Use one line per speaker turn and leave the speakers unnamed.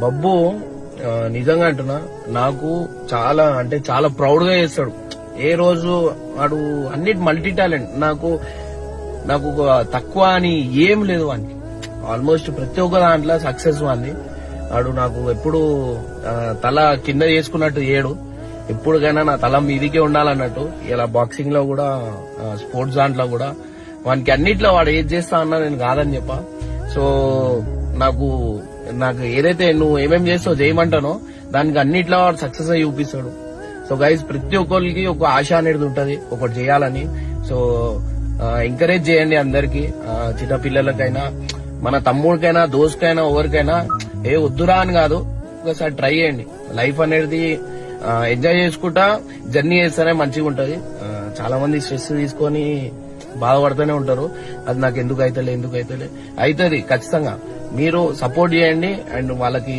బబ్బు నిజంగా అంటున్నా నాకు చాలా అంటే చాలా ప్రౌడ్ గా చేస్తాడు. ఏ రోజు వాడు అన్నిటి మల్టీ టాలెంట్. నాకు తక్కువ అని ఏం లేదు వానికి. ఆల్మోస్ట్ ప్రతి ఒక్క దాంట్లో సక్సెస్ వాంది. వాడు నాకు ఎప్పుడు తల కింద చేసుకున్నట్టు ఏడు, ఎప్పుడుకైనా నా తల మీదికే ఉండాలన్నట్టు. ఇలా బాక్సింగ్ లో కూడా స్పోర్ట్స్ దాంట్లో కూడా వానికి అన్నిట్లో వాడు ఏది చేస్తా అన్నా నేను కాదని చెప్పా. సో నాకు ఏదైతే నువ్వు ఏమేం చేస్తావు చేయమంటానో దానికి అన్నిట్లో వాడు సక్సెస్ అయ్యి చూపిస్తాడు. సో గైస్, ప్రతి ఒక్కరికి ఒక ఆశ అనేది ఉంటది ఒకటి చేయాలని. సో ఎంకరేజ్ చేయండి అందరికి, చిన్న పిల్లలకైనా మన తమ్ముడికైనా దోస్తుకైనా ఎవరికైనా వద్దురా అని కాదు, ఒకసారి ట్రై చేయండి. లైఫ్ అనేది ఎంజాయ్ చేసుకుంటా జర్నీ చేస్తేనే మంచిగా ఉంటది. చాలా మంది స్ట్రెస్ తీసుకొని బాధపడుతూనే ఉంటారు. అది నాకు ఎందుకు అవుతలే అవుతది ఖచ్చితంగా మీరు సపోర్ట్ చేయండి. అండ్ వాళ్ళకి